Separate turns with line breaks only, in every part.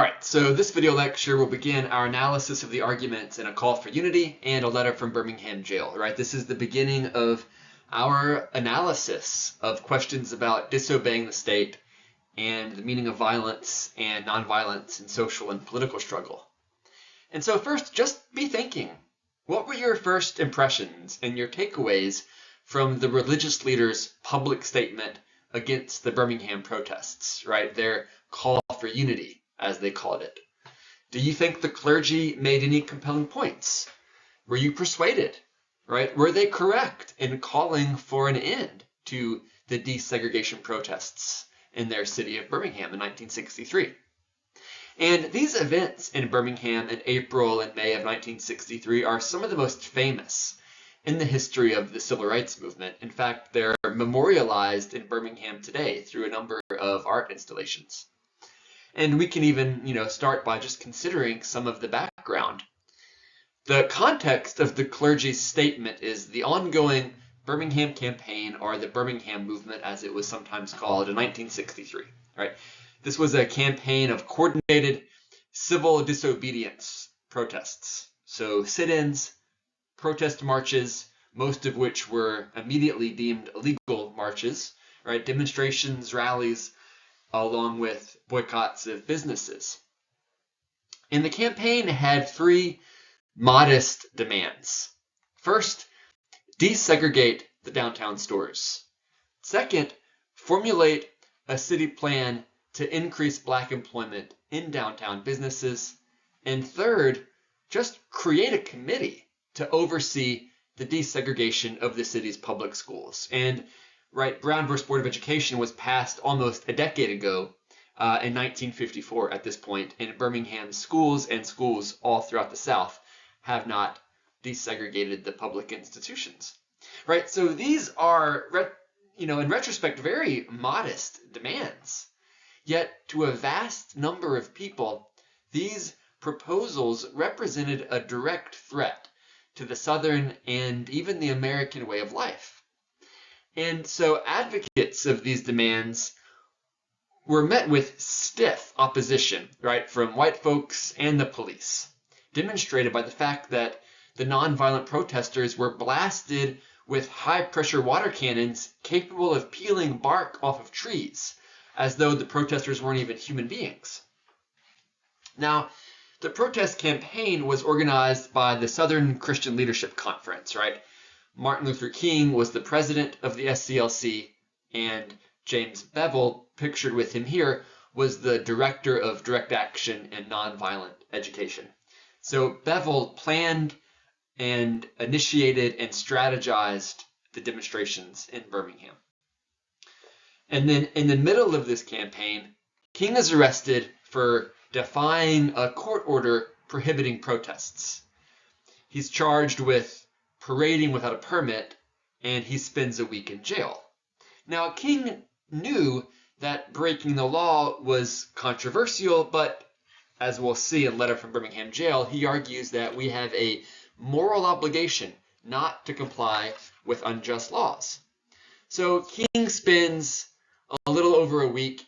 Alright, so this video lecture will begin our analysis of the arguments in A Call for Unity and A Letter from Birmingham Jail. Right, this is the beginning of our analysis of questions about disobeying the state and the meaning of violence and nonviolence in social and political struggle. And so first, just be thinking, what were your first impressions and your takeaways from the religious leaders' public statement against the Birmingham protests, right? Their call for unity, as they called it. Do you think the clergy made any compelling points? Were you persuaded, right? Were they correct in calling for an end to the desegregation protests in their city of Birmingham in 1963? And these events in Birmingham in April and May of 1963 are some of the most famous in the history of the civil rights movement. In fact, they're memorialized in Birmingham today through a number of art installations. And we can even, start by just considering some of the background. The context of the clergy's statement is the ongoing Birmingham campaign, or the Birmingham movement as it was sometimes called, in 1963. Right? This was a campaign of coordinated civil disobedience protests. So sit-ins, protest marches, most of which were immediately deemed illegal marches, right? Demonstrations, rallies, along with boycotts of businesses. And the campaign had three modest demands. First, desegregate the downtown stores. Second, formulate a city plan to increase Black employment in downtown businesses. And third, just create a committee to oversee the desegregation of the city's public schools. And Brown v. Board of Education was passed almost a decade ago in 1954 at this point, and Birmingham schools and schools all throughout the South have not desegregated the public institutions. Right? So these are, in retrospect, very modest demands. Yet to a vast number of people, these proposals represented a direct threat to the Southern and even the American way of life. And so advocates of these demands were met with stiff opposition, right, from white folks and the police, demonstrated by the fact that the nonviolent protesters were blasted with high-pressure water cannons capable of peeling bark off of trees, as though the protesters weren't even human beings. Now, the protest campaign was organized by the Southern Christian Leadership Conference, right? Martin Luther King was the president of the SCLC, and James Bevel, pictured with him here, was the director of direct action and nonviolent education. So Bevel planned and initiated and strategized the demonstrations in Birmingham. And then in the middle of this campaign, King is arrested for defying a court order prohibiting protests. He's charged with parading without a permit, and he spends a week in jail. Now, King knew that breaking the law was controversial, but as we'll see in Letter from Birmingham Jail, he argues that we have a moral obligation not to comply with unjust laws. So King spends a little over a week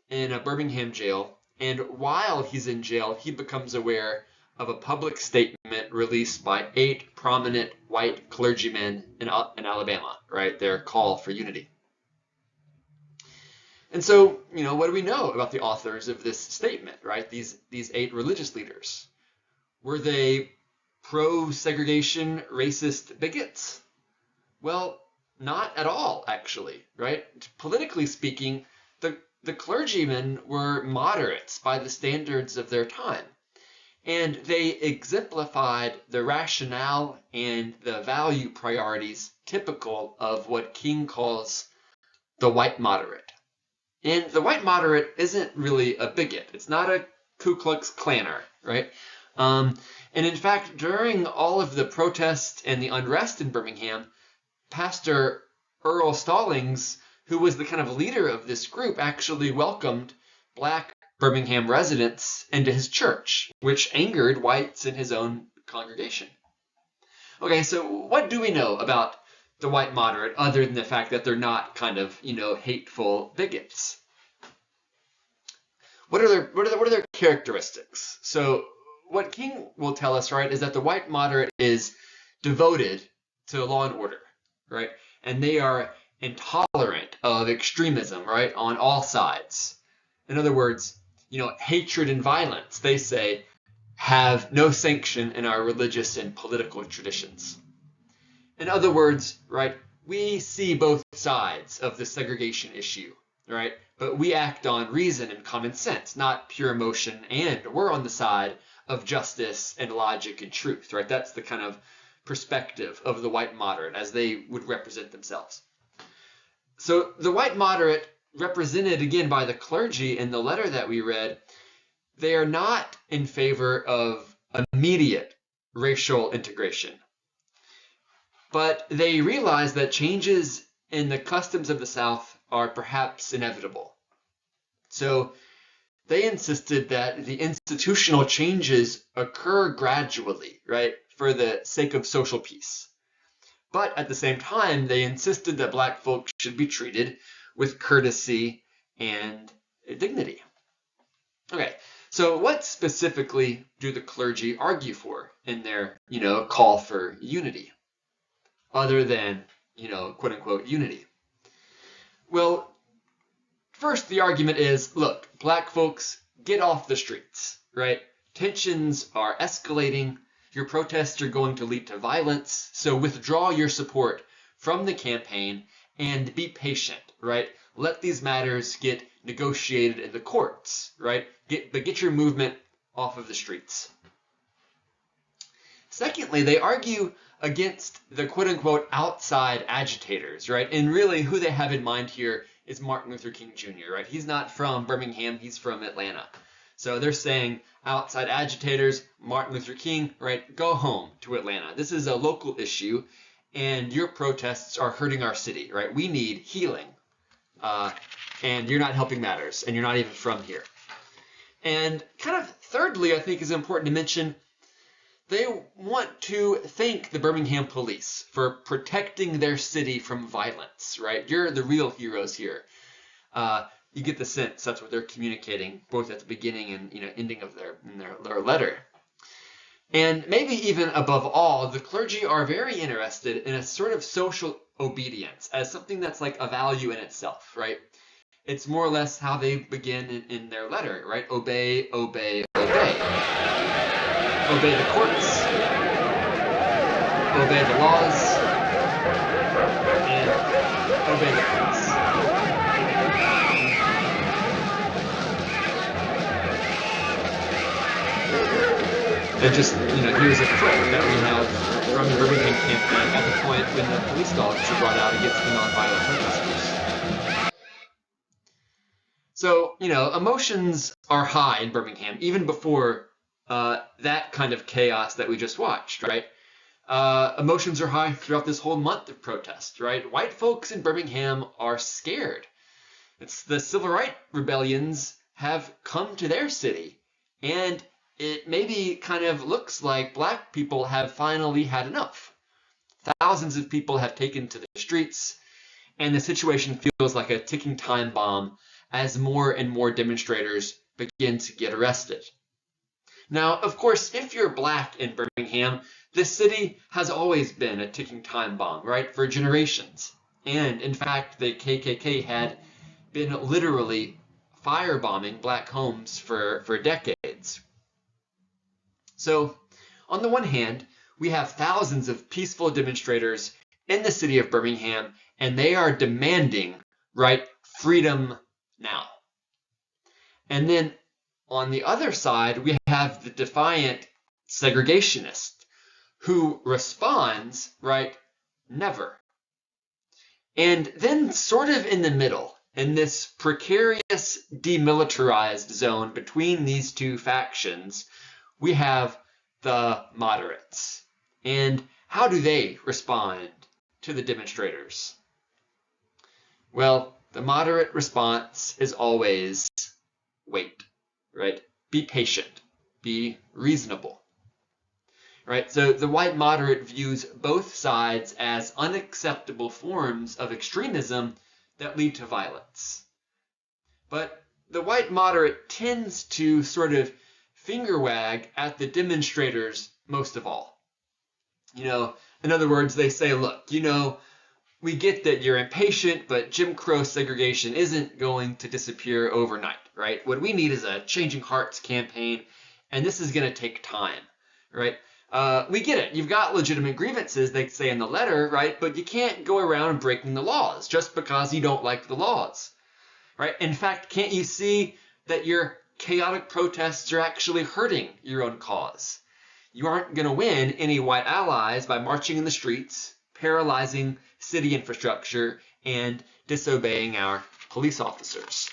in a Birmingham jail, and while he's in jail, he becomes aware of a public statement released by 8 prominent white clergymen in Alabama, right? Their call for unity. And so, what do we know about the authors of this statement, right? These 8 religious leaders. Were they pro-segregation, racist bigots? Well, not at all, actually, right? Politically speaking, the clergymen were moderates by the standards of their time. And they exemplified the rationale and the value priorities typical of what King calls the white moderate. And the white moderate isn't really a bigot. It's not a Ku Klux Klanner, right? And in fact, during all of the protests and the unrest in Birmingham, Pastor Earl Stallings, who was the kind of leader of this group, actually welcomed Black Birmingham residents into his church, which angered whites in his own congregation. Okay, so what do we know about the white moderate other than the fact that they're not kind of, hateful bigots? what are their characteristics? So what King will tell us, right, is that the white moderate is devoted to law and order, right? And they are intolerant of extremism, right, on all sides. In other words, hatred and violence, they say, have no sanction in our religious and political traditions. In other words, right, we see both sides of the segregation issue, right? But we act on reason and common sense, not pure emotion, and we're on the side of justice and logic and truth, right? That's the kind of perspective of the white moderate as they would represent themselves. So the white moderate, represented again by the clergy in the letter that we read, they are not in favor of immediate racial integration. But they realize that changes in the customs of the South are perhaps inevitable. So they insisted that the institutional changes occur gradually, right, for the sake of social peace. But at the same time, they insisted that black folks should be treated with courtesy and dignity. Okay, so what specifically do the clergy argue for in their, call for unity, other than, quote unquote, unity? Well, first, the argument is, look, black folks, get off the streets, right? Tensions are escalating. Your protests are going to lead to violence. So withdraw your support from the campaign and be patient, right? Let these matters get negotiated in the courts, right? But get your movement off of the streets. Secondly, they argue against the quote-unquote outside agitators, right? And really who they have in mind here is Martin Luther King Jr., right? He's not from Birmingham, he's from Atlanta. So they're saying outside agitators, Martin Luther King, right? Go home to Atlanta. This is a local issue, and your protests are hurting our city, right? We need healing. And you're not helping matters, and you're not even from here. And kind of thirdly, I think is important to mention, they want to thank the Birmingham police for protecting their city from violence, right? You're the real heroes here. You get the sense that's what they're communicating, both at the beginning and ending of their letter. And maybe even above all, the clergy are very interested in a sort of social obedience as something that's like a value in itself, right? It's more or less how they begin in their letter, right? Obey, obey, obey. Obey the courts, obey the laws, and obey the police. And just, here's a clip that we have from the Birmingham campaign at the point when the police dogs are brought out against the nonviolent protesters. So, emotions are high in Birmingham, even before that kind of chaos that we just watched, right? Emotions are high throughout this whole month of protest, right? White folks in Birmingham are scared. It's the civil rights rebellions have come to their city, and it maybe kind of looks like black people have finally had enough. Thousands of people have taken to the streets, and the situation feels like a ticking time bomb as more and more demonstrators begin to get arrested. Now, of course, if you're black in Birmingham, this city has always been a ticking time bomb, right, for generations. And in fact, the KKK had been literally firebombing black homes for decades. So, on the one hand, we have thousands of peaceful demonstrators in the city of Birmingham, and they are demanding, right, freedom now. And then on the other side, we have the defiant segregationist who responds, right, never. And then sort of in the middle, in this precarious demilitarized zone between these two factions, we have the moderates. And how do they respond to the demonstrators? Well, the moderate response is always wait, right? Be patient, be reasonable, right? So the white moderate views both sides as unacceptable forms of extremism that lead to violence. But the white moderate tends to sort of finger wag at the demonstrators most of all. In other words, they say, look, we get that you're impatient, but Jim Crow segregation isn't going to disappear overnight, right? What we need is a Changing Hearts campaign, and this is going to take time, right? We get it. You've got legitimate grievances, they say in the letter, right? But you can't go around breaking the laws just because you don't like the laws, right? In fact, can't you see that your chaotic protests are actually hurting your own cause? You aren't going to win any white allies by marching in the streets, paralyzing city infrastructure, and disobeying our police officers.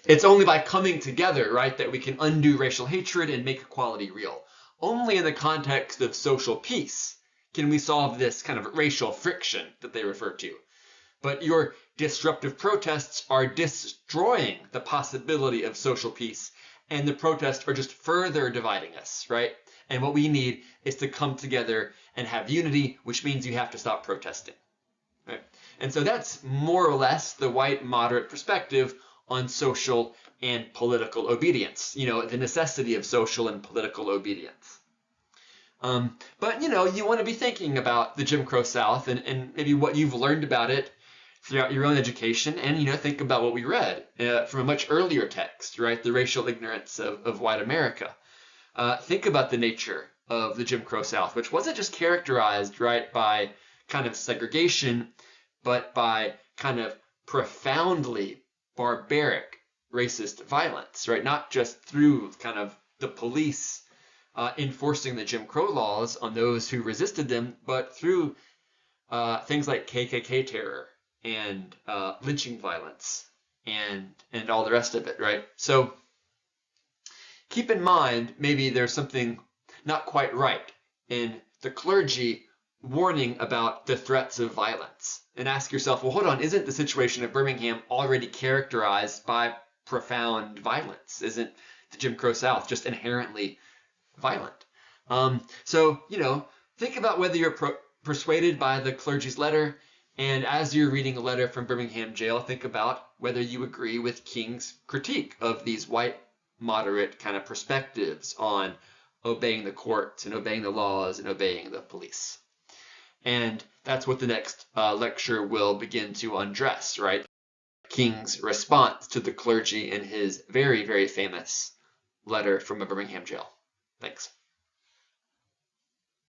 It's only by coming together, right, that we can undo racial hatred and make equality real. Only in the context of social peace can we solve this kind of racial friction that they refer to. But your disruptive protests are destroying the possibility of social peace, and the protests are just further dividing us, right? And what we need is to come together and have unity, which means you have to stop protesting, right? And so that's more or less the white moderate perspective on social and political obedience, the necessity of social and political obedience. But, you want to be thinking about the Jim Crow South and maybe what you've learned about it throughout your own education, and, think about what we read from a much earlier text, right? The racial ignorance of white America. Think about the nature of the Jim Crow South, which wasn't just characterized, right, by kind of segregation, but by kind of profoundly barbaric racist violence, right? Not just through kind of the police enforcing the Jim Crow laws on those who resisted them, but through things like KKK terror and lynching violence and all the rest of it, right? So keep in mind, maybe there's something not quite right in the clergy warning about the threats of violence, and ask yourself, well, hold on, isn't the situation of Birmingham already characterized by profound violence? Isn't the Jim Crow South just inherently violent? So, think about whether you're persuaded by the clergy's letter, and as you're reading a letter from Birmingham jail, think about whether you agree with King's critique of these white moderate kind of perspectives on obeying the courts and obeying the laws and obeying the police. And that's what the next lecture will begin to undress, right? King's response to the clergy in his very, very famous letter from a Birmingham jail. Thanks.